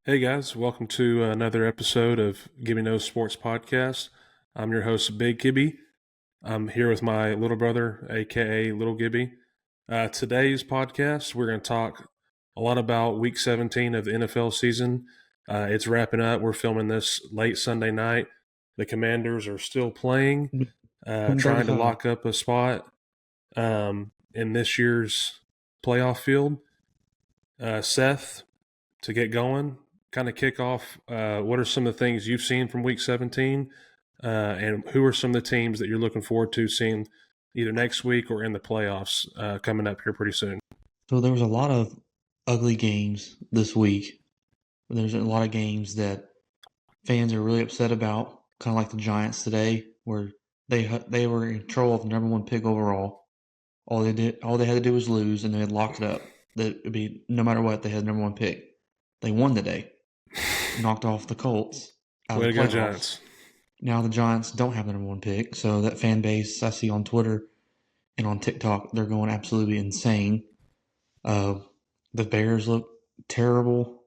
Hey guys, welcome to another episode of Gibby Knows Sports Podcast. I'm your host, Big Gibby. I'm here with my little brother, aka Little Gibby. Today's podcast, we're going to talk a lot about Week 17 of the NFL season. It's wrapping up. We're filming this late Sunday night. The Commanders are still playing, trying to lock up a spot in this year's playoff field. Seth, to get going, kind of kick off, what are some of the things you've seen from Week 17, and who are some of the teams that you're looking forward to seeing either next week or in the playoffs coming up here pretty soon? So there was a lot of ugly games this week. There's a lot of games that fans are really upset about, kind of like the Giants today, where they were in control of the number one pick overall. All they had to do was lose, and they had locked it up. That it'd be no matter what, they had the number one pick. They won today, knocked off the Colts out Way of to the go, playoffs. Giants. Now the Giants don't have the number one pick, so that fan base I see on Twitter and on TikTok, they're going absolutely insane. Uh, the Bears look terrible.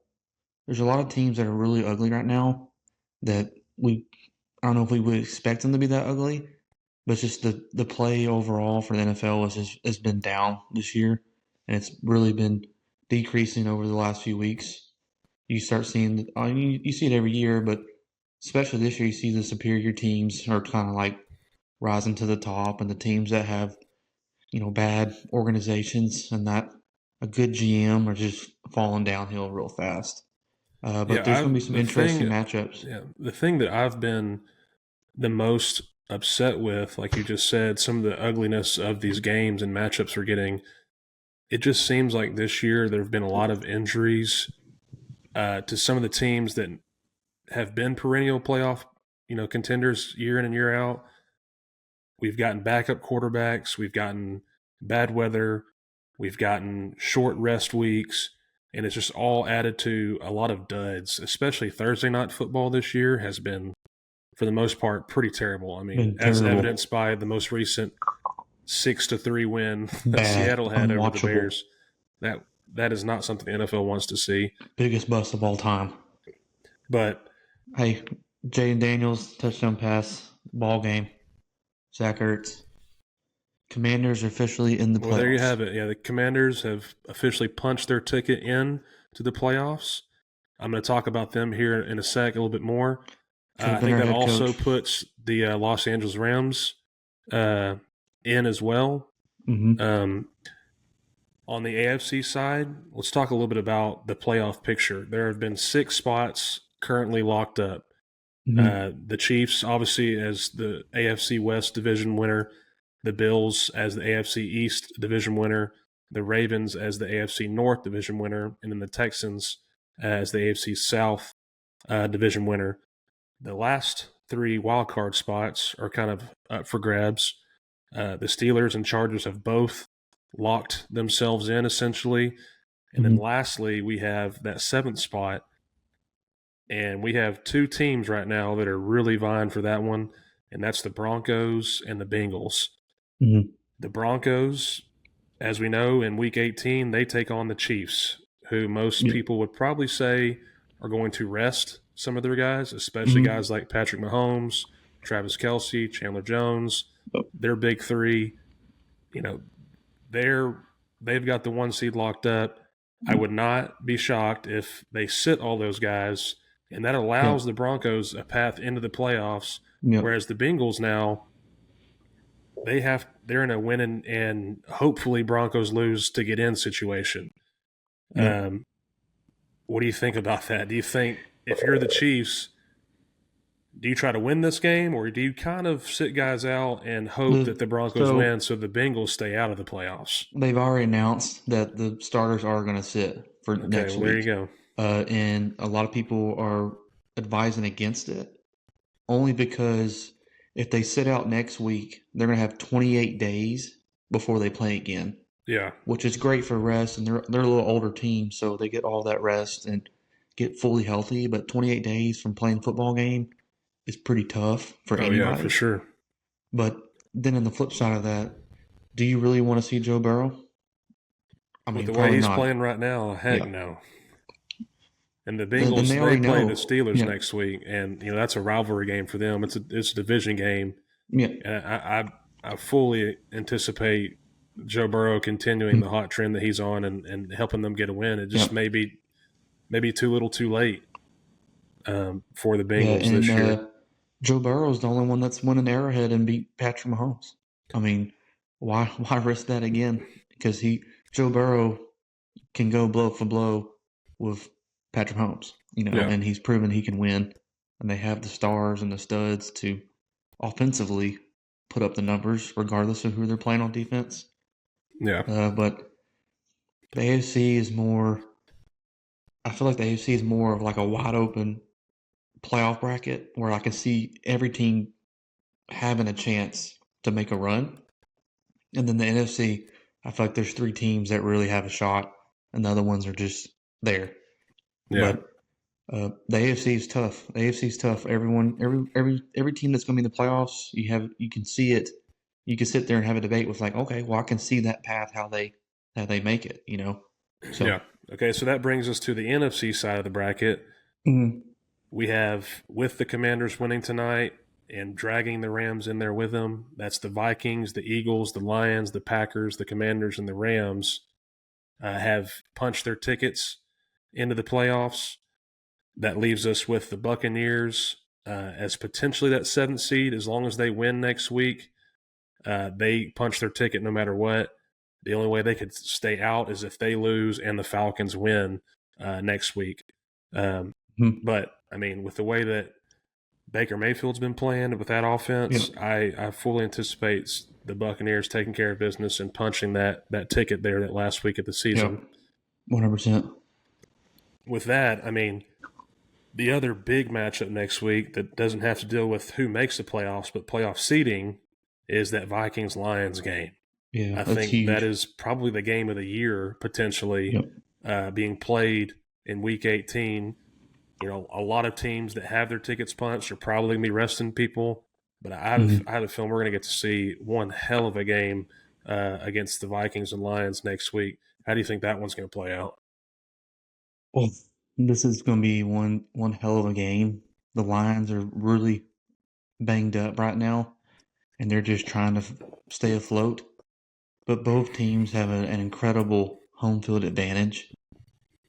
There's a lot of teams that are really ugly right now that I don't know if we would expect them to be that ugly, but it's just the play overall for the NFL has been down this year, and it's really been decreasing over the last few weeks. You start seeing, you see it every year, but especially this year, you see the superior teams are kind of like rising to the top, and the teams that have bad organizations and not a good GM are just falling downhill real fast. But there's Yeah, going to be some the interesting thing, matchups. yeah, the thing that I've been the most upset with, like you just said, some of the ugliness of these games and matchups we're getting. It just seems like this year there have been a lot of injuries to some of the teams that have been perennial playoff, contenders year in and year out. We've gotten backup quarterbacks, we've gotten bad weather, we've gotten short rest weeks, and it's just all added to a lot of duds. Especially Thursday night football this year has been, for the most part, pretty terrible. I mean, Been as terrible, evidenced by the most recent 6-3 win that bad, Seattle had over the unwatchable, Bears. That is not something the NFL wants to see. biggest bust of all time. But Hey, Jaden Daniels touchdown pass, ball game. Zach Ertz. Commanders are officially in the well, there you playoffs. have it. Yeah, the Commanders have officially punched their ticket in to the playoffs. I'm going to talk about them here in a sec, a little bit more. Could have I been think our that head also coach. puts the Los Angeles Rams uh, in as well. Mm-hmm. Um, on the AFC side, let's talk a little bit about the playoff picture. There have been 6 spots currently locked up. Mm-hmm. The Chiefs, obviously, as the AFC West division winner, the Bills as the AFC East division winner, the Ravens as the AFC North division winner, and then the Texans as the AFC South division winner. The last 3 wildcard spots are kind of up for grabs. The Steelers and Chargers have both locked themselves in, essentially. And then Mm-hmm. lastly, we have that 7th spot. And we have 2 teams right now that are really vying for that one, and that's the Broncos and the Bengals. Mm-hmm. The Broncos, as we know, in Week 18, they take on the Chiefs, who most Yeah. people would probably say are going to rest some of their guys, especially Mm-hmm. guys like Patrick Mahomes, Travis Kelce, Chandler Jones. Their big 3, you know, they've got the 1 seed locked up. I would not be shocked if they sit all those guys, and that Yeah. allows the Broncos a path into the playoffs. Yep. Whereas the Bengals now, they're in a win and hopefully Broncos lose to get in situation. Yep. Um, what do you think about that? Do you think if you're the Chiefs, do you try to win this game, or do you kind of sit guys out and hope that the Broncos So win so the Bengals stay out of the playoffs? they've already announced that the starters are going to sit for Okay, next well, there you week. go. And a lot of people are advising against it only because if they sit out next week, they're going to have 28 days before they play again, Yeah. which is great for rest. And they're a little older team, so they get all that rest and get fully healthy. But 28 days from playing football game is pretty tough for Oh, yeah, for anybody. sure. But then on the flip side of that, do you really want to see Joe Burrow? I With mean, the way probably he's not. playing right now, heck Yeah. no. And the And Bengals, they they already play the know. Steelers Yeah, next week, and that's a rivalry game for them. It's a division game, yeah, and I fully anticipate Joe Burrow continuing mm, the hot trend that he's on and helping them get a win. It yeah, just maybe too little, too late for the yeah. Bengals And this year. Joe Burrow's the only one that's won an Arrowhead and beat Patrick Mahomes. I mean, why risk that again? Because Joe Burrow can go blow for blow with Patrick Mahomes, Yeah, and he's proven he can win. And they have the stars and the studs to offensively put up the numbers, regardless of who they're playing on defense. yeah, But the AFC is more. I feel like the AFC is more of like a wide open playoff bracket where I can see every team having a chance to make a run. And then the NFC, I feel like there's three teams that really have a shot, and the other ones are just there. yeah, But the AFC is tough. The AFC is tough. Every team that's going to be in the playoffs, you can see it. You can sit there and have a debate with like, okay, well, I can see that path how they make it. So yeah. Okay, so that brings us to the NFC side of the bracket. mm, We have, with the Commanders winning tonight and dragging the Rams in there with them, that's the Vikings, the Eagles, the Lions, the Packers, the Commanders, and the Rams have punched their tickets into the playoffs. That leaves us with the Buccaneers as potentially that seventh seed. As long as they win next week, they punch their ticket no matter what. The only way they could stay out is if they lose and the Falcons win next week. Um, mm, but I mean, with the way that Baker Mayfield's been playing with that yeah, offense, I fully anticipate the Buccaneers taking care of business and punching that ticket there that last week of the yeah, season. 100%. With that, I mean, the other big matchup next week that doesn't have to deal with who makes the playoffs, but playoff seeding is that Vikings Lions game. Yeah, I that's think that huge. is probably the game of the year potentially Yep. being played in Week 18. A lot of teams that have their tickets punched are probably going to be resting people, but Mm-hmm. I have a feeling we're going to get to see one hell of a game against the Vikings and Lions next week. How do you think that one's going to play out? Well, this is going to be one hell of a game. The Lions are really banged up right now, and they're just trying to stay afloat. But both teams have an incredible home field advantage.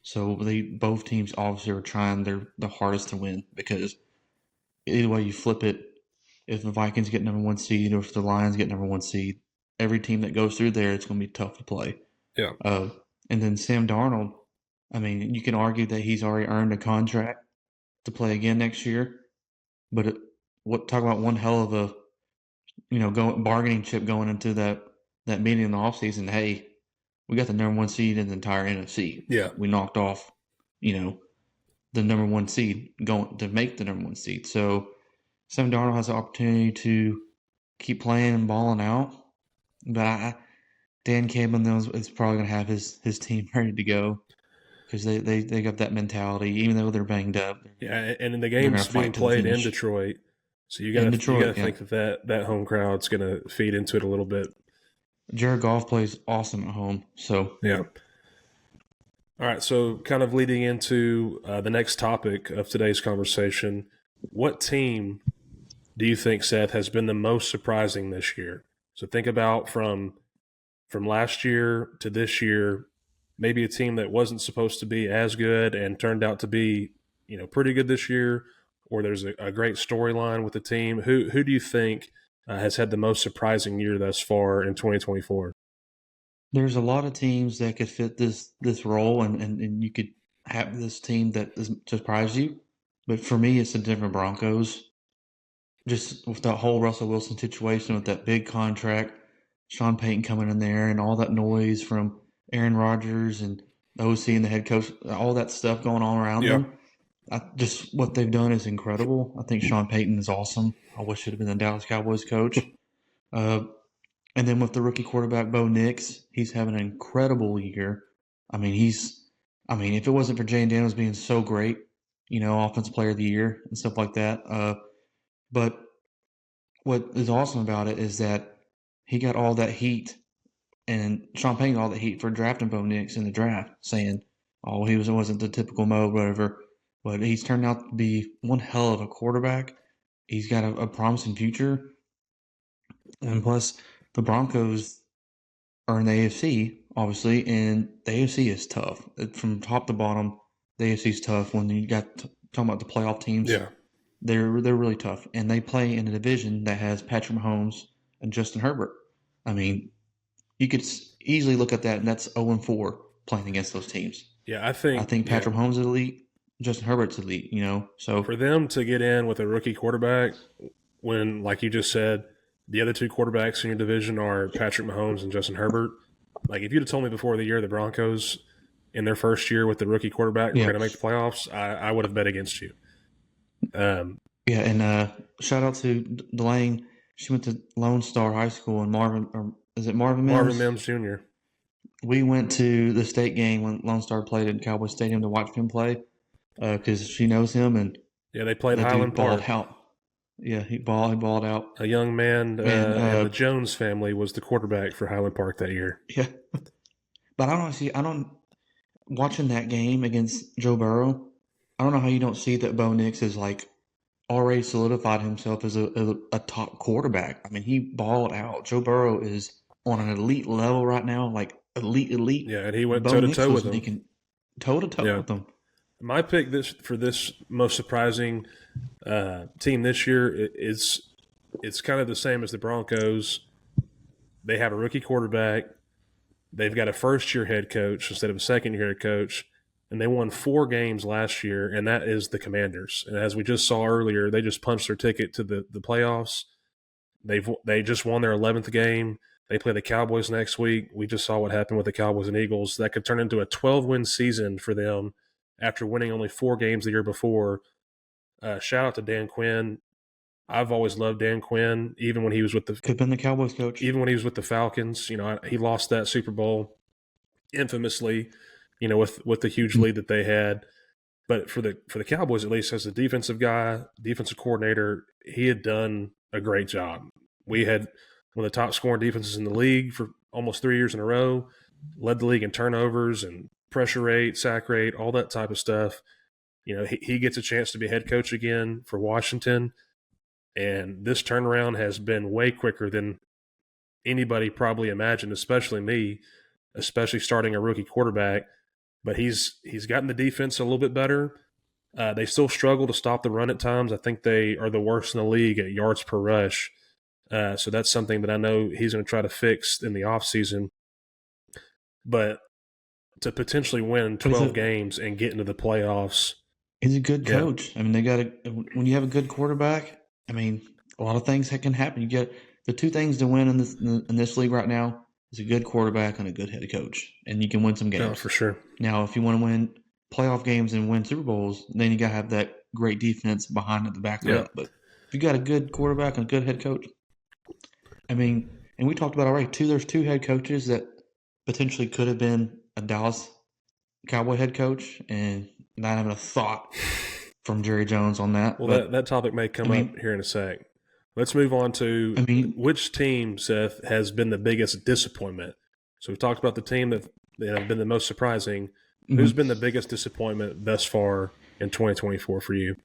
So both teams obviously are trying the hardest to win because either way you flip it, if the Vikings get number one seed or if the Lions get number one seed, every team that goes through there, it's going to be tough to play. Yeah, Uh, and then Sam Darnold, I mean, you can argue that he's already earned a contract to play again next year, but talk about one hell of a bargaining chip going into that meeting in the offseason. Hey, we got the number one seed in the entire NFC. yeah, We knocked off, the number one seed going to make the number one seed. So Sam Darnold has the opportunity to keep playing and balling out, but Dan Campbell knows is probably going to have his team ready to go because they got that mentality. Even though they're banged up, yeah. And the they're going game's to being fight to the played in finish. Detroit, so In you Detroit, gotta yeah. think that home crowd's going to feed into it a little bit. Jared Goff plays awesome at home, so Yeah. All right, so kind of leading into the next topic of today's conversation, what team do you think, Seth, has been the most surprising this year? So think about from last year to this year, maybe a team that wasn't supposed to be as good and turned out to be, pretty good this year, or there's a great storyline with the team. Who do you think has had the most surprising year thus far in 2024? there's a lot of teams that could fit this role, and you could have this team that surprise you. But for me, it's the Denver Broncos. Just with that whole Russell Wilson situation with that big contract, Sean Payton coming in there, and all that noise from Aaron Rodgers and the OC and the head coach, all that stuff going on around Yeah. them. Just what they've done is incredible. I think Sean Payton is awesome. I wish he'd have been the Dallas Cowboys coach. Uh, and then with the rookie quarterback Bo Nix, he's having an incredible year. I mean, if it wasn't for Jane Daniels being so great, offensive player of the year and stuff like that. But what is awesome about it is that he got all that heat and Sean Payton got all the heat for drafting Bo Nix in the draft, saying, "Oh, wasn't the typical Mo, whatever." but he's turned out to be one hell of a quarterback. He's got a promising future. And plus, the Broncos are in the AFC, obviously, and the AFC is tough. From top to bottom, the AFC is tough. When you got talking about the playoff teams, Yeah. they're really tough. And they play in a division that has Patrick Mahomes and Justin Herbert. I mean, you could easily look at that, and that's 0-4 playing against those teams. Yeah, I I think think Patrick Mahomes is elite, Justin Herbert's elite, So for them to get in with a rookie quarterback when, like you just said, the other two quarterbacks in your division are Patrick Mahomes and Justin Herbert. Like, if you'd have told me before the year the Broncos in their first year with the rookie quarterback were yeah. going to make the playoffs, I would have bet against you. Yeah, and shout out to Delane. She went to Lone Star High School in Marvin, or is it Marvin Mims? Marvin Mims Jr. We went to the state game when Lone Star played at Cowboy Stadium to watch him play because she knows him, and Yeah, they played the Highland dude balled Park. out. Yeah, he balled out. A young man And and the Jones family was the quarterback for Highland Park that year. yeah, but I don't watching that game against Joe Burrow. I don't know how you don't see that Bo Nix is like already solidified himself as a top quarterback. I mean, he balled out. Joe Burrow is on an elite level right now, like elite. Yeah, and he went Bo toe to Nix toe was with him. making toe to toe with them. My pick for this most surprising team this year is it's kind of the same as the Broncos. They have a rookie quarterback. They've got a first-year head coach instead of a second-year head coach, and they won 4 games last year, and that is the Commanders. And as we just saw earlier, they just punched their ticket to the playoffs. They just won their 11th game. They play the Cowboys next week. We just saw what happened with the Cowboys and Eagles. That could turn into a 12-win season for them after winning only 4 games the year before. Shout out to Dan Quinn. I've always loved Dan Quinn, even when he was with Could have been the Cowboys coach. Even when he was with the Falcons. He lost that Super Bowl infamously, with the huge lead that they had. But for the Cowboys, at least as a defensive guy, defensive coordinator, he had done a great job. We had one of the top scoring defenses in the league for almost 3 years in a row, led the league in turnovers and pressure rate, sack rate, all that type of stuff. He gets a chance to be head coach again for Washington. And this turnaround has been way quicker than anybody probably imagined, especially me, especially starting a rookie quarterback. But he's gotten the defense a little bit better. They still struggle to stop the run at times. I think they are the worst in the league at yards per rush. So that's something that I know he's going to try to fix in the offseason. But to potentially win 12 games and get into the playoffs. He's a good coach. I mean, when you have a good quarterback, I mean, a lot of things that can happen. You get the 2 things to win in this league right now is a good quarterback and a good head coach, and you can win some games. No, for sure. Now, if you want to win playoff games and win Super Bowls, then you got to have that great defense behind at the back of it. But if you got a good quarterback and a good head coach, I mean, and we talked about already, there's 2 head coaches that potentially could have been a Dallas Cowboy head coach, and not having a thought from Jerry Jones on that. Well, that topic may come up here in a sec. Let's move on to which team, Seth, has been the biggest disappointment. So we've talked about the team that have been the most surprising. Who's been the biggest disappointment thus far in 2024 for you?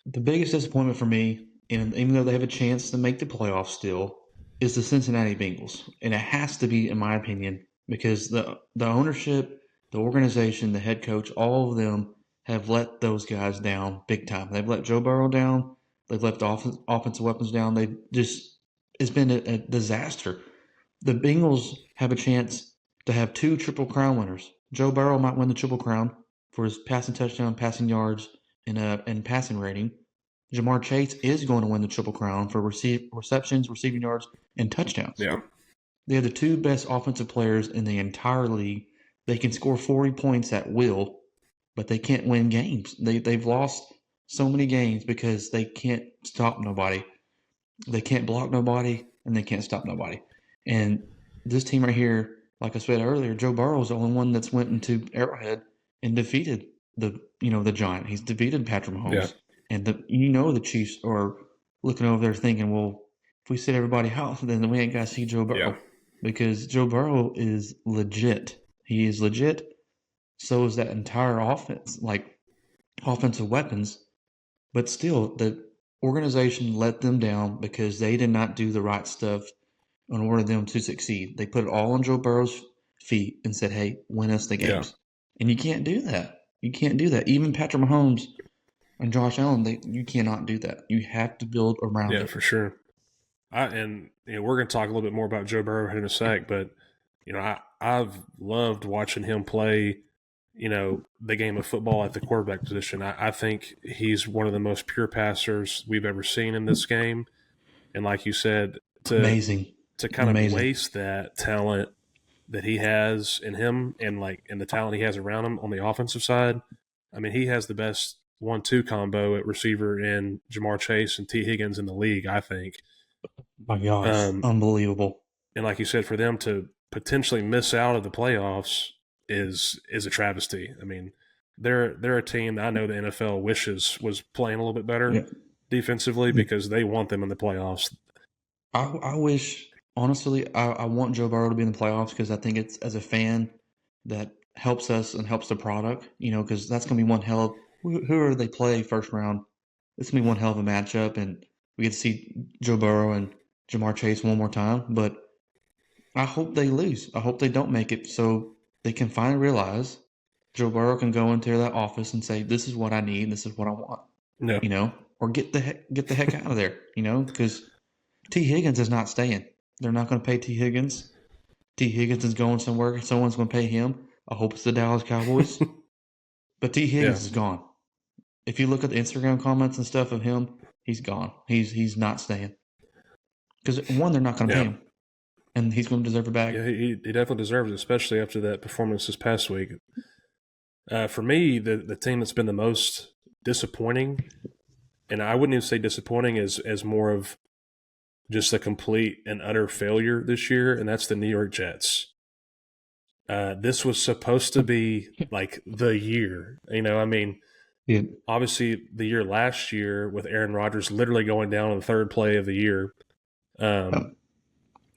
The biggest disappointment for me, and even though they have a chance to make the playoffs still, is the Cincinnati Bengals. And it has to be, in my opinion, because the ownership, the organization, the head coach, all of them have let those guys down big time. They've let Joe Burrow down. They've left offensive weapons down. It's been a disaster. The Bengals have a chance to have 2 Triple Crown winners. Joe Burrow might win the Triple Crown for his passing touchdown, passing yards, and passing rating. Jamar Chase is going to win the Triple Crown for receptions, receiving yards, and touchdowns. Yeah. They are the 2 best offensive players in the entire league. They can score 40 points at will, but they can't win games. They've lost so many games because they can't stop nobody. They can't block nobody, and they can't stop nobody. And this team right here, like I said earlier, Joe Burrow is the only one that's went into Arrowhead and defeated the Giant. He's defeated Patrick Mahomes. Yeah. And the Chiefs are looking over there thinking, well, if we sit everybody out, then we ain't got to see Joe Burrow. Yeah. Because Joe Burrow is legit. He is legit. So is that entire offense. Like, offensive weapons, but still, the organization let them down because they did not do the right stuff in order for them to succeed. They put it all on Joe Burrow's feet and said, "Hey, win us the Yeah. games." And you can't do that. You can't do that. Even Patrick Mahomes and Josh Allen, you cannot do that. You have to build around Yeah, it. for sure. We're going to talk a little bit more about Joe Burrow in a sec, but I've loved watching him play. The game of football at the quarterback position. I think he's one of the most pure passers we've ever seen in this game. And like you said, to Amazing, to kind of amazing. waste that talent that he has in him and the talent he has around him on the offensive side. I mean, he has the best 1-2 combo at receiver in Jamar Chase and T. Higgins in the league, I think. My gosh, Um, unbelievable. and like you said, for them to potentially miss out of the playoffs is a travesty. I mean, they're a team that I know the NFL wishes was playing a little bit better Yeah. defensively because they want them in the playoffs. I wish, honestly, I want Joe Burrow to be in the playoffs because I think it's, as a fan, that helps us and helps the product, because that's going to be one hell of, whoever they play first round, it's going to be one hell of a matchup. And we get to see Joe Burrow and Jamar Chase one more time. But I hope they lose. I hope they don't make it so they can finally realize Joe Burrow can go into that office and say, "This is what I need. This is what I want," No, or get the heck out of there, because T. Higgins is not staying. They're not going to pay T. Higgins. T. Higgins is going somewhere. Someone's going to pay him. I hope it's the Dallas Cowboys. But T. yeah, Higgins is gone. If you look at the Instagram comments and stuff of him, he's gone. He's not staying. Because, one, they're not going to pay yeah, him. And he's going to deserve it back. yeah. He definitely deserves it, especially after that performance this past week. For me, the team that's been the most disappointing, and I wouldn't even say disappointing as more of just a complete and utter failure this year, and that's the New York Jets. This was supposed to be like the year. I mean, Yeah. obviously the year last year with Aaron Rodgers literally going down on the third play of the year, um,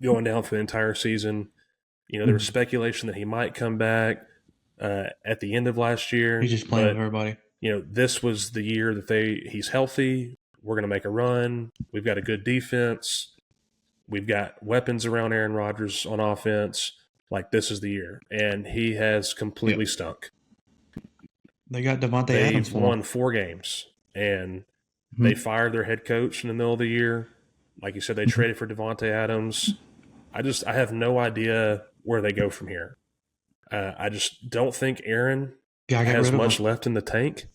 going down for the entire season. There was speculation that he might come back at the end of last He's year, just playing with but everybody. this was the year that he's healthy. We're going to make a run. We've got a good defense. We've got weapons around Aaron Rodgers on offense. Like, this is the year. And he has Yep. completely stunk. They got Devontae Adams They've for won him. 4 games, and they fired their head coach in the middle of the year. Like you said, they traded for Devontae Adams. I have no idea where they go from here. I just don't think Aaron Yeah, I got has rid of much him. left in the tank.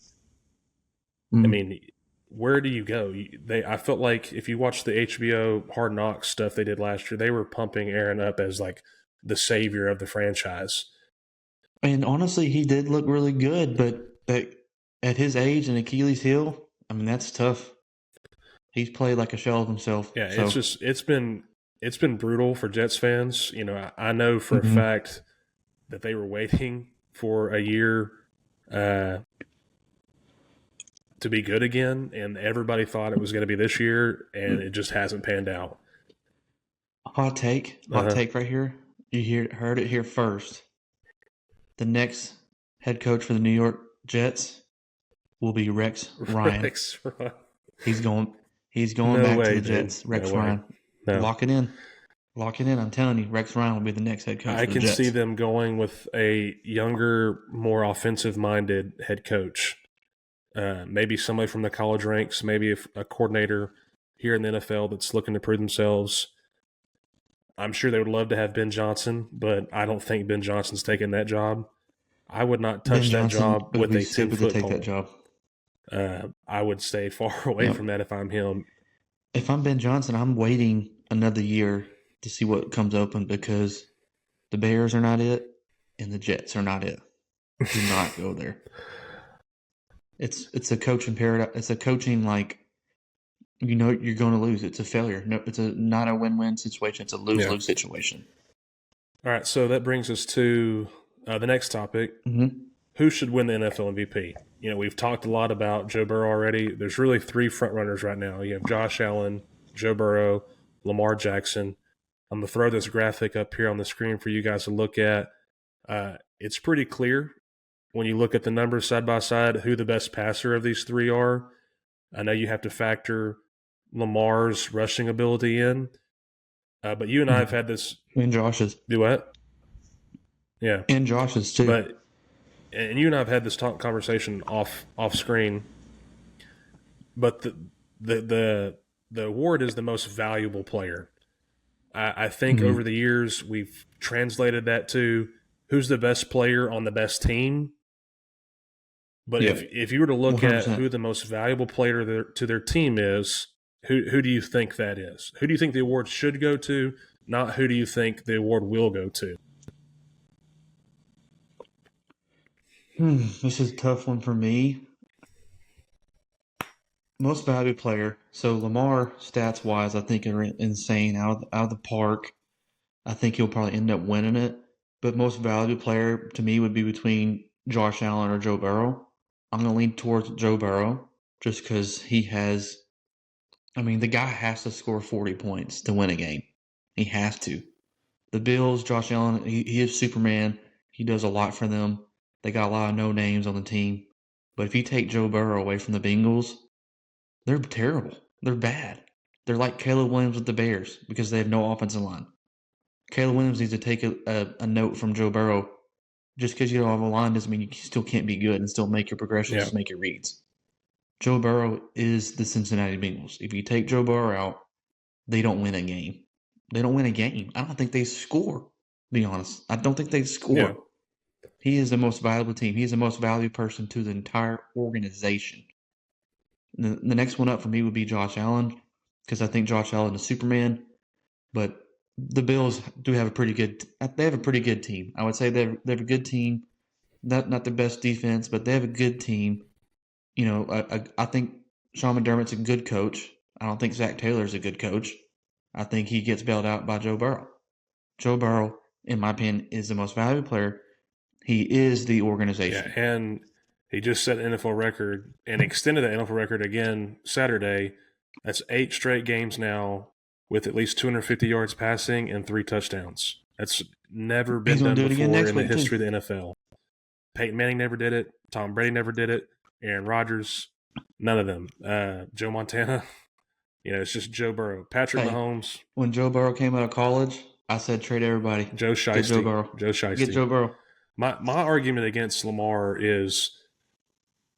I mean, where do you go? I felt like if you watch the HBO Hard Knocks stuff they did last year, they were pumping Aaron up as like the savior of the franchise. And honestly, he did look really good, but at his age and Achilles heel, I mean, that's tough. He's played like a shell of himself. Yeah, So, it's been brutal for Jets fans. I know for a fact that they were waiting for a year to be good again, and everybody thought it was going to be this year, and it just hasn't panned out. hot take right here. Heard it here first. The next head coach for the New York Jets will be Rex Ryan. Rex Ryan. He's going No back to way, the dude. Jets. Rex No way. Ryan. No. Lock it in. Lock it in. I'm telling you, Rex Ryan will be the next head coach I for the can Jets. see them going with a younger, more offensive-minded head coach. Maybe somebody from the college ranks, maybe a coordinator here in the NFL that's looking to prove themselves. I'm sure they would love to have Ben Johnson, but I don't think Ben Johnson's taking that job. I would not Ben touch that Johnson job would with be a stupid to 10-foot take that pole. job. I would stay far away Yep. from that if I'm him. If I'm Ben Johnson, I'm waiting another year to see what comes open because the Bears are not it and the Jets are not it. Do not go there. It's a coaching paradox. It's a coaching you're going to lose. It's a failure. No, it's not a win-win situation. It's a lose-lose situation. All right, so that brings us to the next topic. Who should win the NFL MVP? We've talked a lot about Joe Burrow already. There's really 3 front runners right now. You have Josh Allen, Joe Burrow, Lamar Jackson. I'm going to throw this graphic up here on the screen for you guys to look at. It's pretty clear when you look at the numbers side by side, who the best passer of these three are. I know you have to factor Lamar's rushing ability in, but you and I have Mhm. had this And Josh's. duet. Yeah, And Josh's, too. but and you and I have had this conversation off screen. But the award is the most valuable player. I think over Mm-hmm. the years we've translated that to who's the best player on the best team. But Yeah, if you were to look at 100%. who the most valuable player to their team is, who do you think that is? Who do you think the award should go to? Not who do you think the award will go to? This is a tough one for me. Most valuable player. So Lamar, stats wise, I think are insane out of the park. I think he'll probably end up winning it. But most valuable player to me would be between Josh Allen or Joe Burrow. I'm going to lean towards Joe Burrow just because he has. I mean, the guy has to score 40 points to win a game. He has to. The Bills, Josh Allen, he is Superman. He does a lot for them. They got a lot of no names on the team. But if you take Joe Burrow away from the Bengals, they're terrible. They're bad. They're like Caleb Williams with the Bears because they have no offensive line. Caleb Williams needs to take a note from Joe Burrow. Just because you don't have a line doesn't mean you still can't be good and still make your Yeah, progressions, make your reads. Joe Burrow is the Cincinnati Bengals. If you take Joe Burrow out, they don't win a game. They don't win a game. I don't think they score, to be honest. I don't think they yeah, score. He is the most valuable team. He is the most valuable person to the entire organization. The next one up for me would be Josh Allen because I think Josh Allen is Superman. But the Bills do have a pretty good. They have a pretty good team. I would say they have a good team. Not the best defense, but they have a good team. You know, I think Sean McDermott's a good coach. I don't think Zach Taylor's a good coach. I think he gets bailed out by Joe Burrow. Joe Burrow, in my opinion, is the most valuable player. He is the yeah. organization. And he just set an NFL record and extended that NFL record again Saturday. That's 8 straight games now with at least 250 yards passing and 3 touchdowns. That's never He's been going done to do it again before next in the week too. history of the NFL. Peyton Manning never did it. Tom Brady never did it. Aaron Rodgers, none of them. Joe Montana, it's just Joe Burrow. Patrick Hey, Mahomes, when Joe Burrow came out of college, I said trade everybody, Joe get Joe Shiesty. Burrow, Joe get Shiesty. Joe Burrow. My argument against Lamar is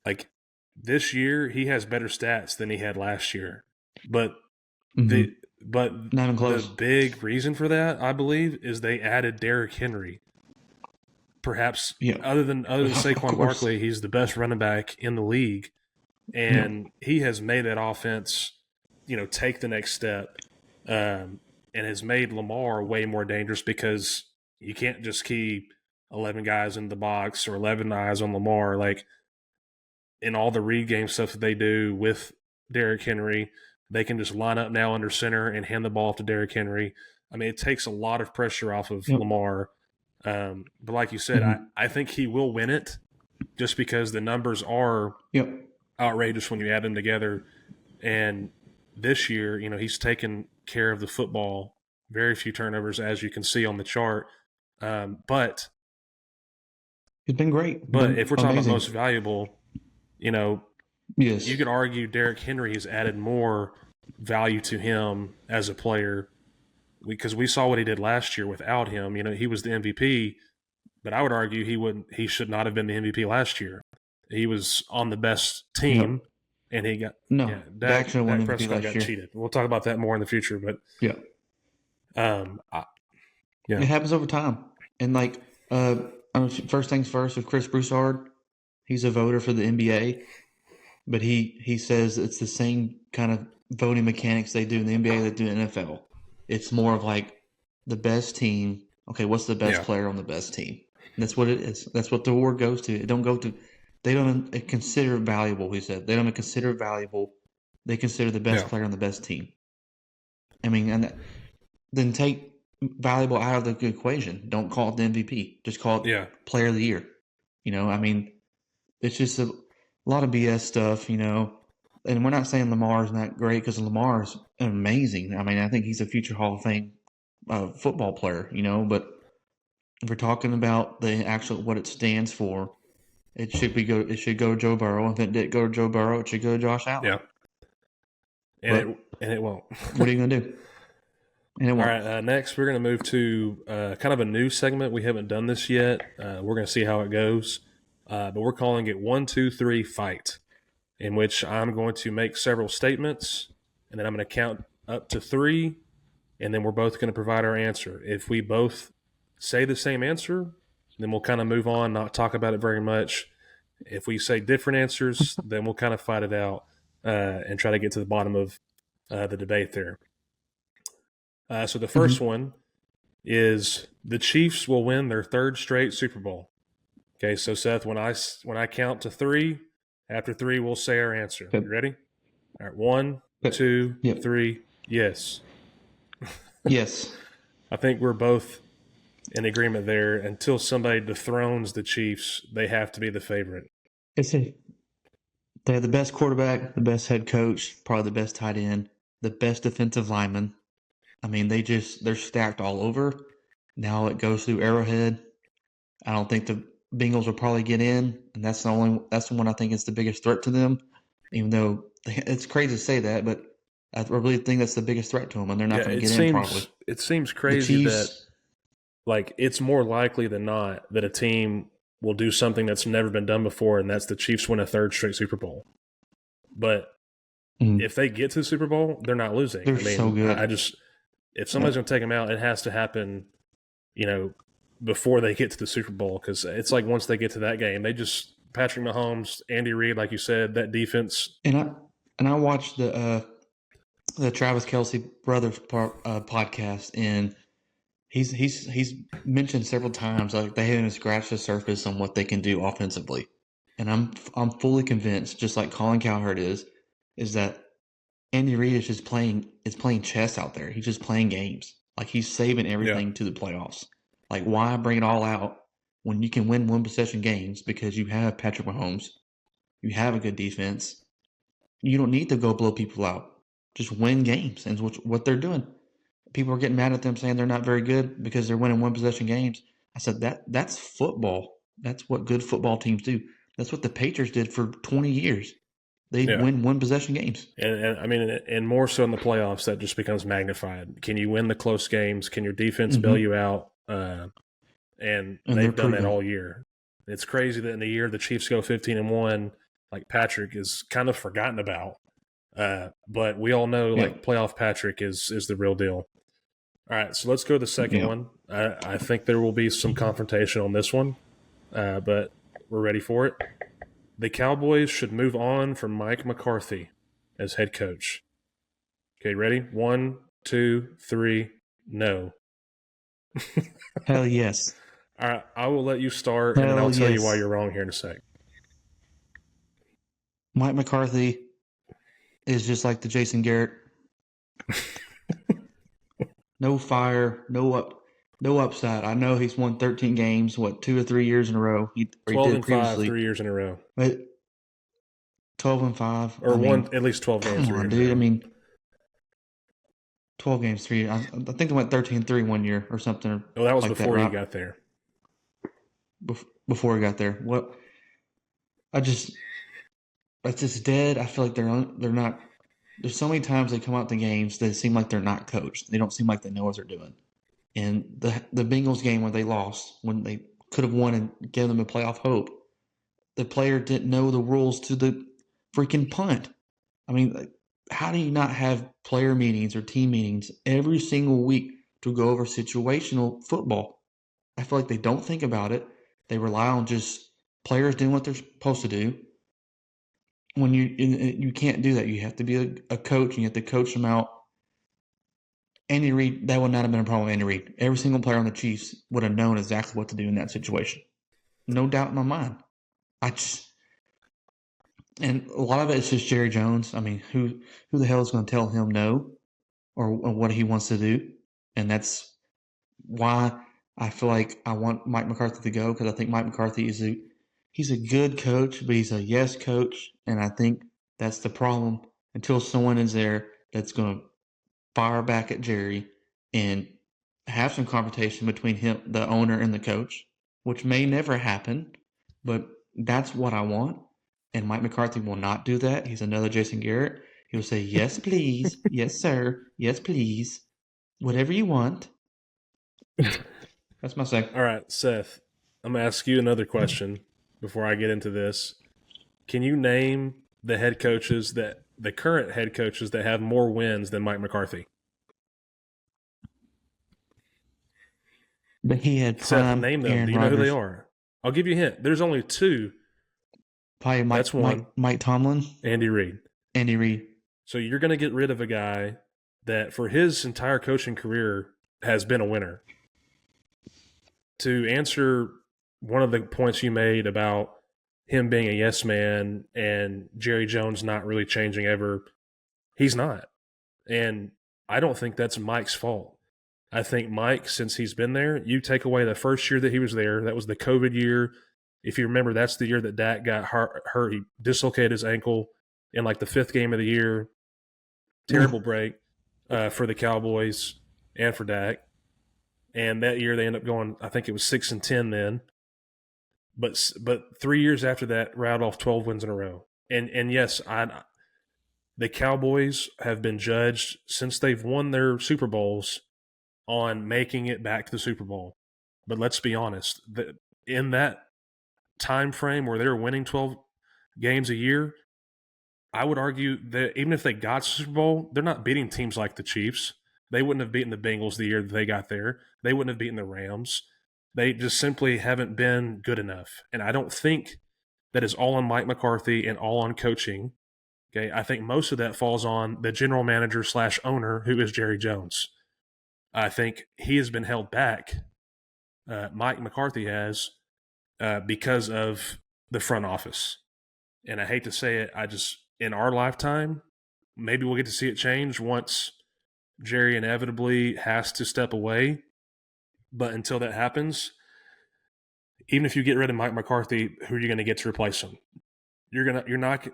like this year he has better stats than he had last year. But Mm-hmm. the but Not even the close. big reason for that, I believe, is they added Derrick Henry. Perhaps Yeah, other than of Saquon course. Barkley, he's the best running back in the league. Yeah, And he has made that offense, take the next step, and has made Lamar way more dangerous because you can't just keep 11 guys in the box or 11 eyes on Lamar. Like in all the read game stuff that they do with Derrick Henry, they can just line up now under center and hand the ball off to Derrick Henry. I mean, it takes a lot of pressure off of yep. Lamar. But like you said, Mm-hmm. I think he will win it just because the numbers are Yep. outrageous when you add them together. And this year, he's taken care of the football, very few turnovers, as you can see on the chart. But He's been great. if Been we're talking about amazing. most valuable, you know, you Yes. could argue Derrick Henry has added more value to him as a player because we saw what he did last year without him. He was the MVP, but I would argue he should not have been the MVP last year. He was on the best Yep. team, and he got No. Dak should have won Dak MVP Prescott last got year. cheated. We'll talk about that more in the future, but Yeah. um, I, yeah, It happens over time. And like, first things first with Chris Broussard, he's a voter for the NBA, but he says it's the same kind of voting mechanics they do in the NBA that do in the NFL. It's more of like the best team. Okay, what's the best yeah, player on the best team? And that's what it is. That's what the award goes to. It don't go to. They don't consider it valuable. He said they don't consider it valuable. They consider the best yeah, player on the best team. I mean, and then take valuable out of the equation. Don't call it the MVP. Just call it yeah, Player of the Year. I mean, it's just a lot of BS stuff. And we're not saying Lamar's not great because Lamar's amazing. I mean, I think he's a future Hall of Fame football player. But if we're talking about the actual what it stands for, It should go to Joe Burrow. If it didn't go to Joe Burrow, it should go to Josh Allen. Yeah, and it won't. What are you gonna do? And it All won't. right, next we're going to move to kind of a new segment. We haven't done this yet. We're going to see how it goes, but we're calling it 1, 2, 3 Fight, in which I'm going to make several statements, and then I'm going to count up to 3, and then we're both going to provide our answer. If we both say the same answer, then we'll kind of move on, not talk about it very much. If we say different answers, then we'll kind of fight it out and try to get to the bottom of the debate there. So the first one is the Chiefs will win their 3rd straight Super Bowl. Okay, so Seth, when I count to 3, after 3 we'll say our answer. Yep. You ready? All right, 1, 2, 3. Yes. Yes. I think we're both in agreement there. Until somebody dethrones the Chiefs, they have to be the favorite. They have the best quarterback, the best head coach, probably the best tight end, the best defensive lineman. I mean, they're stacked all over. Now it goes through Arrowhead. I don't think the Bengals will probably get in, and that's the one I think is the biggest threat to them. Even though it's crazy to say that, but I really think that's the biggest threat to them, and they're not going to get in probably. It seems crazy that it's more likely than not that a team will do something that's never been done before, and that's the Chiefs win a 3rd straight Super Bowl. But if they get to the Super Bowl, they're not losing. They're so good. If somebody's going to take them out, it has to happen, before they get to the Super Bowl, because it's like once they get to that game, Patrick Mahomes, Andy Reid, like you said, that defense. And I watched the Travis Kelce brothers podcast, and he's mentioned several times like they haven't scratched the surface on what they can do offensively, and I'm fully convinced, just like Colin Cowherd is that Andy Reid is just playing chess out there. He's just playing games. Like he's saving everything to the playoffs. Like why bring it all out when you can win 1-possession games because you have Patrick Mahomes, you have a good defense. You don't need to go blow people out. Just win games, and what they're doing. People are getting mad at them saying they're not very good because they're winning 1-possession games. I said that's football. That's what good football teams do. That's what the Patriots did for 20 years. They win 1-possession games. And I mean, and more so in the playoffs, that just becomes magnified. Can you win the close games? Can your defense bail you out? And they've done that all year. It's crazy that in the year the Chiefs go 15-1, like Patrick is kind of forgotten about. But we all know like playoff Patrick is the real deal. All right, so let's go to the second one. I think there will be some confrontation on this one, but we're ready for it. The Cowboys should move on from Mike McCarthy as head coach. Okay, ready? 1, 2, 3, no. Hell yes. All right, I will let you start, and then I'll tell you why you're wrong here in a sec. Mike McCarthy is just like the Jason Garrett. No fire, no upside. I know he's won 13 games, 2 or 3 years in a row. 12-5, 3 years in a row. But 12-5, or at least 12 games. Come on, dude. I mean, 12 games, 3. I think they went 13-3 one year or something. Oh, that was like before he got there. Before he got there, what? It's just dead. I feel like they're not. There's so many times they come out to games that seem like they're not coached. They don't seem like they know what they're doing. And the Bengals game when they lost, when they could have won and given them a playoff hope, the player didn't know the rules to the freaking punt. I mean, how do you not have player meetings or team meetings every single week to go over situational football? I feel like they don't think about it. They rely on just players doing what they're supposed to do. When you can't do that, you have to be a coach, and you have to coach them out. Andy Reid, that would not have been a problem with Andy Reid. Every single player on the Chiefs would have known exactly what to do in that situation. No doubt in my mind. And a lot of it is just Jerry Jones. I mean, who the hell is going to tell him no or what he wants to do? And that's why I feel like I want Mike McCarthy to go, because I think Mike McCarthy he's a good coach, but he's a yes coach, and I think that's the problem until someone is there that's going to fire back at Jerry and have some confrontation between him, the owner, and the coach, which may never happen, but That's what I want. And Mike McCarthy will not do that. He's another Jason Garrett. He'll say, yes, please. Yes, sir. Yes, please. Whatever you want. That's my say. All right, Seth, I'm going to ask you another question before I get into this. Can you name the current head coaches that have more wins than Mike McCarthy? But he had Seth, prime name them. Aaron Do you know who they Rodgers. are? I'll give you a hint. There's only two. Probably That's one. Mike Tomlin, Andy Reid. Andy Reid. So you're going to get rid of a guy that for his entire coaching career has been a winner. To answer one of the points you made about him being a yes man and Jerry Jones not really changing ever, he's not. And I don't think that's Mike's fault. I think Mike, since he's been there, you take away the first year that he was there, that was the COVID year. If you remember, that's the year that Dak got hurt. He dislocated his ankle in like the fifth game of the year. Terrible break for the Cowboys and for Dak. And that year they ended up going, I think it was 6-10 then. But 3 years after that, rattled off 12 wins in a row. And yes, the Cowboys have been judged since they've won their Super Bowls on making it back to the Super Bowl. But let's be honest, in that time frame where they're winning 12 games a year, I would argue that even if they got Super Bowl, they're not beating teams like the Chiefs. They wouldn't have beaten the Bengals the year that they got there. They wouldn't have beaten the Rams. They just simply haven't been good enough. And I don't think that is all on Mike McCarthy and all on coaching. Okay, I think most of that falls on the general manager / owner, who is Jerry Jones. I think he has been held back. Mike McCarthy has because of the front office. And I hate to say it, in our lifetime, maybe we'll get to see it change once Jerry inevitably has to step away. But until that happens, even if you get rid of Mike McCarthy, who are you going to get to replace him? You're not.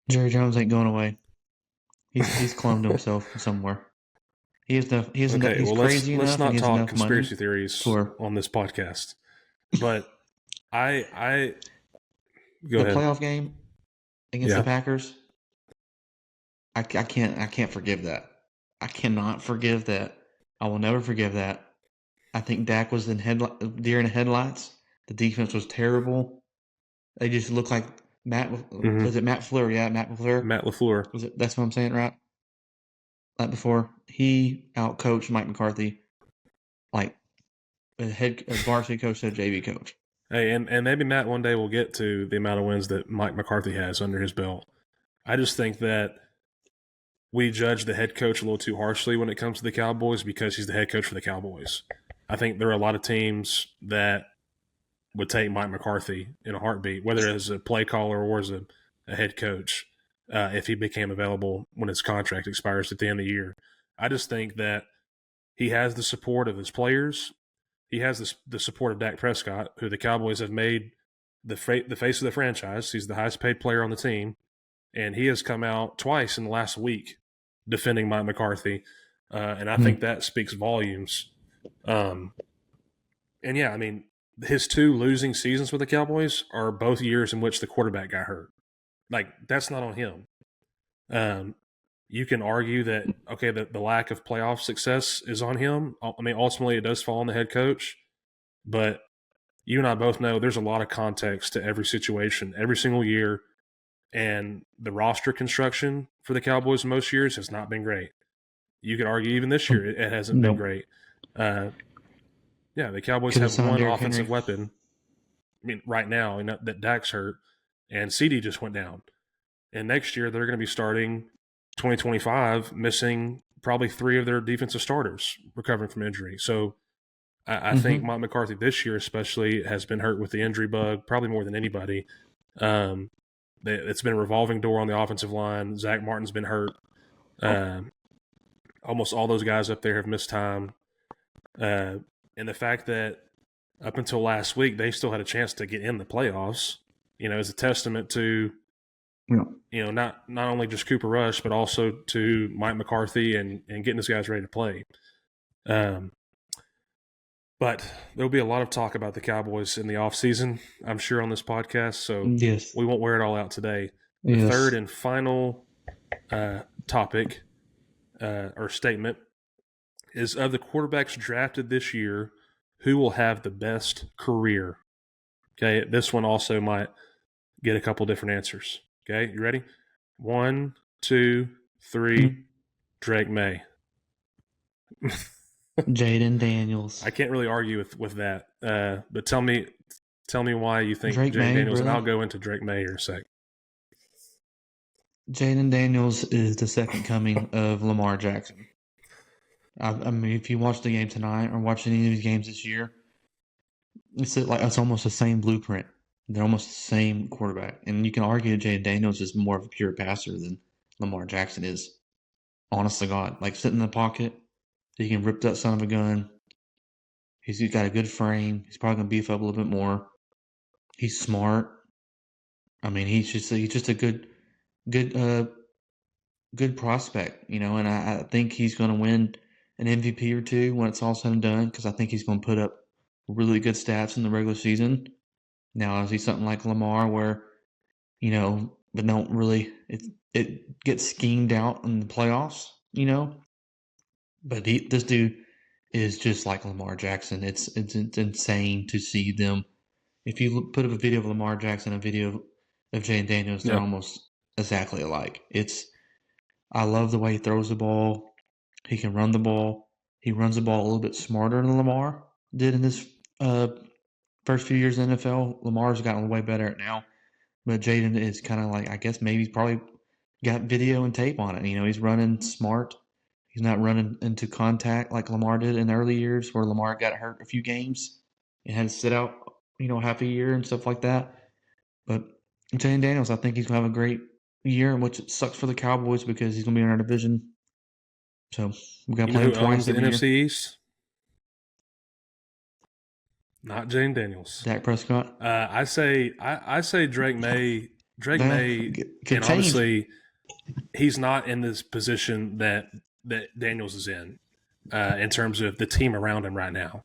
Jerry Jones ain't going away. He's cloned himself somewhere. He's crazy enough. Let's not and he has talk enough conspiracy money theories for on this podcast. But I go the ahead. playoff game against the Packers. I can't forgive that. I cannot forgive that. I will never forgive that. I think Dak was deer in the headlights. The defense was terrible. They just looked like Matt. Mm-hmm. Was it Matt LaFleur? Yeah, Matt LaFleur. Matt LaFleur. That's what I'm saying, right? Like before, he outcoached Mike McCarthy, like a varsity coach to a JV coach. Hey, and maybe Matt one day will get to the amount of wins that Mike McCarthy has under his belt. I just think that we judge the head coach a little too harshly when it comes to the Cowboys because he's the head coach for the Cowboys. I think there are a lot of teams that would take Mike McCarthy in a heartbeat, whether as a play caller or as a head coach, if he became available when his contract expires at the end of the year. I just think that he has the support of his players. He has the support of Dak Prescott, who the Cowboys have made the face of the franchise. He's the highest paid player on the team, and he has come out twice in the last week defending Mike McCarthy, and I think that speaks volumes. And yeah, I mean, his 2 losing seasons with the Cowboys are both years in which the quarterback got hurt. Like, that's not on him. You can argue that, okay, the lack of playoff success is on him. I mean, ultimately it does fall on the head coach, but you and I both know there's a lot of context to every situation, every single year, and the roster construction for the Cowboys most years has not been great. You could argue even this year it hasn't been great. Yeah, the Cowboys have one offensive weapon. I mean, right now, that Dak's hurt, and CD just went down. And next year, they're going to be starting 2025 missing probably 3 of their defensive starters recovering from injury. So I think Mike McCarthy this year especially has been hurt with the injury bug, probably more than anybody. It's been a revolving door on the offensive line. Zach Martin's been hurt. Almost all those guys up there have missed time. And the fact that up until last week, they still had a chance to get in the playoffs, is a testament to, not only just Cooper Rush, but also to Mike McCarthy and getting his guys ready to play. But there'll be a lot of talk about the Cowboys in the offseason, I'm sure, on this podcast. So Yes. we won't wear it all out today. The third Yes. and final topic or statement is of the quarterbacks drafted this year, who will have the best career? Okay, this one also might get a couple different answers. Okay, you ready? 1, 2, 3. Mhm. Drake May. Jaden Daniels. I can't really argue with that. But tell me why you think Drake Jaden May, Daniels, and I'll really? go into Drake May here in a sec. Jaden Daniels is the second coming of Lamar Jackson. I mean, if you watch the game tonight or watch any of these games this year, it's almost the same blueprint. They're almost the same quarterback, and you can argue that Jaden Daniels is more of a pure passer than Lamar Jackson is. Honest to God, like sitting in the pocket, he can rip that son of a gun. He's got a good frame. He's probably gonna beef up a little bit more. He's smart. I mean, he's just a good prospect, and I think he's going to win an MVP or two when it's all said and done because I think he's going to put up really good stats in the regular season. Now, is he something like Lamar where, but don't really, it gets schemed out in the playoffs, But this dude is just like Lamar Jackson. It's insane to see them. If you put up a video of Lamar Jackson, a video of Jane Daniels, they're Yeah, almost exactly alike. I love the way he throws the ball. He can run the ball. He runs the ball a little bit smarter than Lamar did in his uh, first few years in the NFL. Lamar's gotten way better at it now, but Jaden is kind of like, I guess maybe he's probably got video and tape on it. He's running smart. He's not running into contact like Lamar did in the early years, where Lamar got hurt a few games and had to sit out, half a year and stuff like that. But Jaden Daniels, I think he's gonna have a great year, which sucks for the Cowboys because he's gonna be in our division. So we gotta you know play him who twice owns the every year. NFC East? Not Jane Daniels. Dak Prescott. I say Drake May. Drake That May, could and change. obviously he's not in this position that Daniels is in terms of the team around him right now.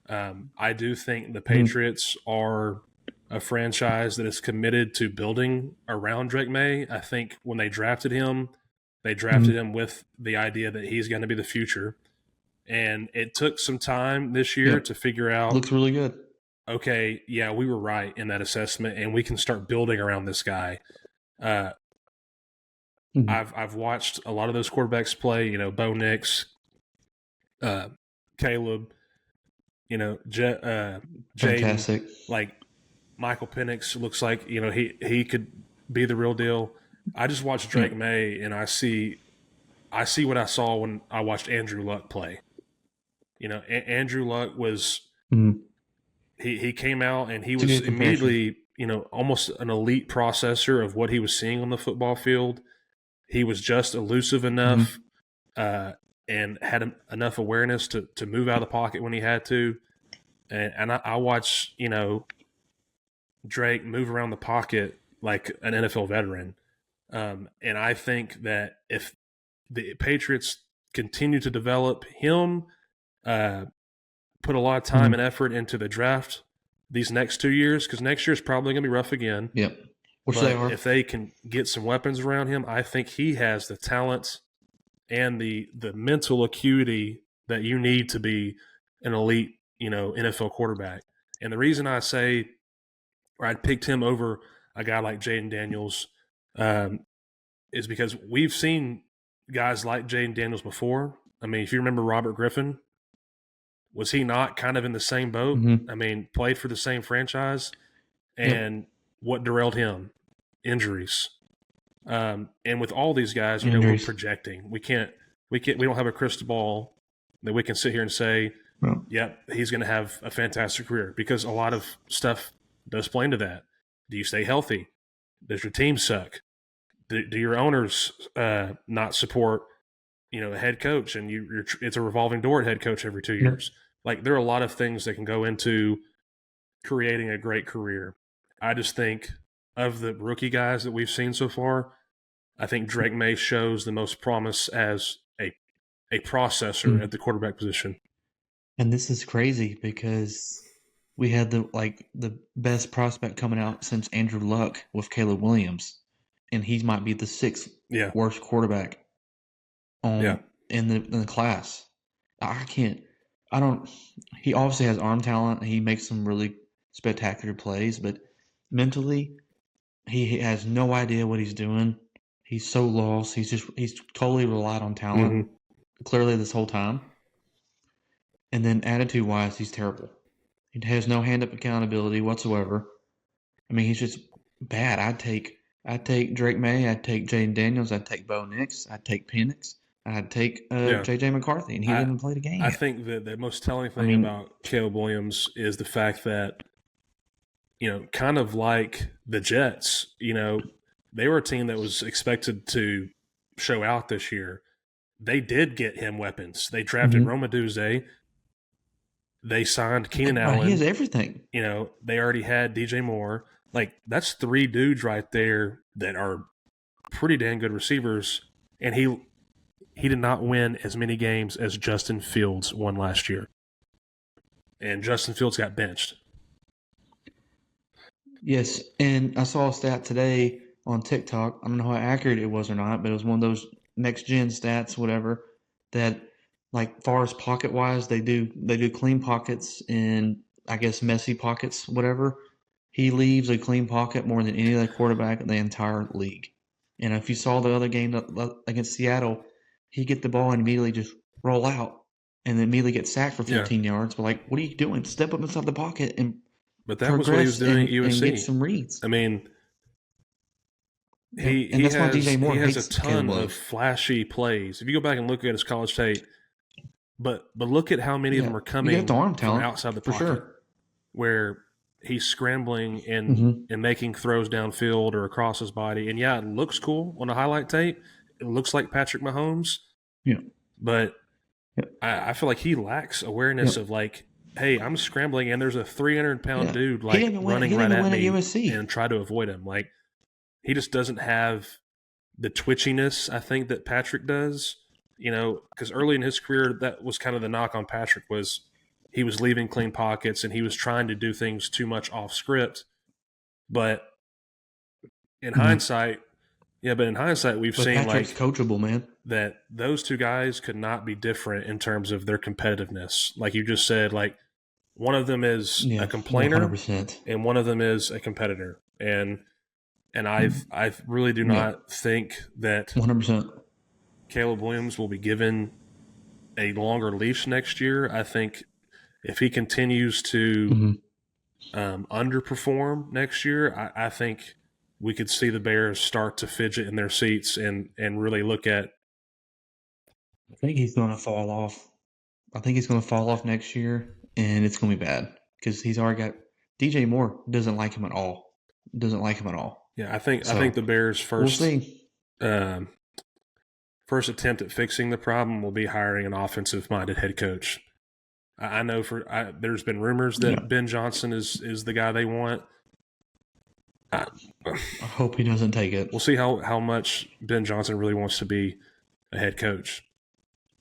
I do think the Mhm. Patriots are a franchise that is committed to building around Drake May. I think when they drafted him Mhm. with the idea that he's going to be the future. And it took some time this year Yep. to figure out, Looks really good. okay, yeah, we were right in that assessment, and we can start building around this guy. Uh, Mhm. I've watched a lot of those quarterbacks play. Bo Nix, uh, Caleb, Jaden, Fantastic. like Michael Penix looks like he could be the real deal. I just watched Yep. Drake May, and I see what I saw when I watched Andrew Luck play. Andrew Luck was Mhm. he came out and he It's a was good comparison. immediately almost an elite processor of what he was seeing on the football field. He was just elusive enough Mhm. uh, and had enough awareness to move out of the pocket when he had to. And I watched Drake move around the pocket like an NFL veteran. And I think that if the Patriots continue to develop him, uh, put a lot of time and Mhm. effort into the draft these next 2 years, because next year is probably going to be rough again. Yep. Which they But are. if they can get some weapons around him, I think he has the talent and the mental acuity that you need to be an elite, NFL quarterback. And the reason I say, or I'd picked him over a guy like Jaden Daniels, um, is because we've seen guys like Jaden Daniels before. I mean, if you remember Robert Griffin, was he not kind of in the same boat? Mhm. I mean, played for the same franchise, Yep. and what derailed him? Injuries. And with all these guys, we're Injuries. projecting. We don't have a crystal ball that we can sit here and say, Well, yep, he's going to have a fantastic career, because a lot of stuff does play into that. Do you stay healthy? Does your team suck? Do your owners not support, a head coach, and it's a revolving door at head coach every 2 years? yep. Like, there are a lot of things that can go into creating a great career. I just think of the rookie guys that we've seen so far, I think Drake May shows the most promise as a processor Mhm. at the quarterback position. And this is crazy because we had the best prospect coming out since Andrew Luck with Caleb Williams, and he might be the sixth Yeah, worst quarterback yeah, in the class. I can't. I don't. He obviously has arm talent. He makes some really spectacular plays, but mentally, he has no idea what he's doing. He's so lost. He's totally relied on talent hmm clearly this whole time. And then attitude wise, he's terrible. He has no hand up accountability whatsoever. I mean, he's just bad. I'd take Drake May. I'd take Jaden Daniels. I'd take Bo Nix. I'd take Penix. I'd take yeah. J.J. McCarthy, and he I didn't play the game I yet. think that the most telling I thing mean, about Caleb Williams is the fact that, kind of like the Jets, they were a team that was expected to show out this year. They did get him weapons. They drafted mhm. Roma Duze. They signed Keenan Right, he has Allen. everything. They already had DJ Moore. Like, that's three dudes right there that are pretty dang good receivers. And he did not win as many games as Justin Fields won last year. And Justin Fields got benched. Yes, and I saw a stat today on TikTok. I don't know how accurate it was or not, but it was one of those next gen stats, whatever. That like far as pocket wise, they do clean pockets and I guess messy pockets, whatever. He leaves a clean pocket more than any other quarterback in the entire league. And if you saw the other game against Seattle, he get the ball and immediately just roll out, and then immediately get sacked for Yeah. 15 yards. But like, what are you doing? Step up inside the pocket and But that was what he was progress doing at and get USC. some reads. I mean, Yep. he And he that's why has DJ Moore he has a hates Caleb ton of Williams. flashy plays. If you go back and look at his college tape, but look at how many of Yeah, them are you got the coming arm from talent outside the for pocket, sure. where he's scrambling and Mm-hmm. and making throws downfield or across his body. And yeah, it looks cool on a highlight tape. It looks like Patrick Mahomes, Yeah. but Yep. I feel like he lacks awareness Yep. of, like, hey, I'm scrambling and there's a 300-pound Yeah. dude He like didn't win. He running didn't right even at win at me, USC. and try to avoid him. Like, he just doesn't have the twitchiness I think that Patrick does. Because early in his career, that was kind of the knock on Patrick, was he was leaving clean pockets and he was trying to do things too much off script. But in Mm-hmm. hindsight, we've But seen, Patrick's like, coachable, man. that those two guys could not be different in terms of their competitiveness. Like you just said, like, one of them is a Yeah, complainer 100%. and one of them is a competitor. And I really do Yeah, not think that 100%. Caleb Williams will be given a longer leash next year. I think if he continues to Mm-hmm. underperform next year, I think we could see the Bears start to fidget in their seats and really look at. I think he's going to fall off. I think he's going to fall off next year, and it's going to be bad because he's already got DJ Moore doesn't like him at all. Doesn't like him at all. Yeah, I think So the Bears' we'll first see. um, first attempt at fixing the problem will be hiring an offensive-minded head coach. I know there's been rumors Yeah, that Ben Johnson is the guy they want. I, I hope he doesn't take it. we'll see how much Ben Johnson really wants to be a head coach,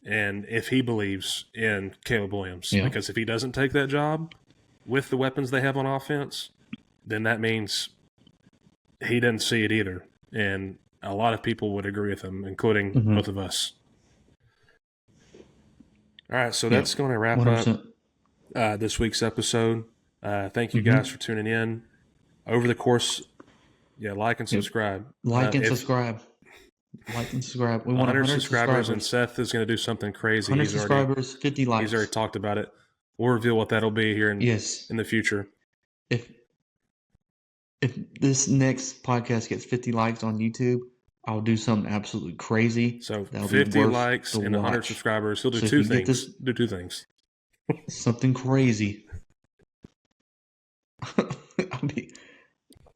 and if he believes in Caleb Williams. Yeah, Because if he doesn't take that job with the weapons they have on offense, then that means he doesn't see it either. And a lot of people would agree with him, including mm-hmm. both of us. All right, so Yeah, that's going to wrap 100%. up this week's episode. Thank you Mm-hmm. guys for tuning in. Over the course, like and Yep. subscribe. Like and If subscribe. Like and subscribe. We want 100 100 subscribers, and subscribers. Seth is going to do something crazy. 100 subscribers, 50 He's already likes. talked about it. We'll reveal what that'll be here Yes. in the future. If this next podcast gets 50 likes on YouTube, I'll do something absolutely crazy. So That'll 50 be worth likes the and 100 watch. subscribers. He'll do So if two you get things. this- Do two things. Something crazy. I'll be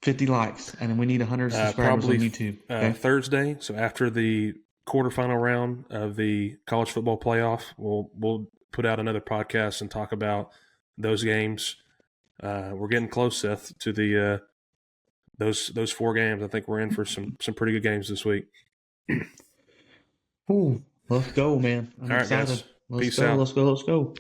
50 likes, and then we need 100 subscribers Probably on YouTube. Okay? Thursday. So after the quarterfinal round of the college football playoff, we'll put out another podcast and talk about those games. We're getting close, Seth, to the those 4 games. I think we're in for some pretty good games this week. Ooh, let's go, man. I'm All right, excited. guys. Let's Peace go. out. Let's go. Let's go.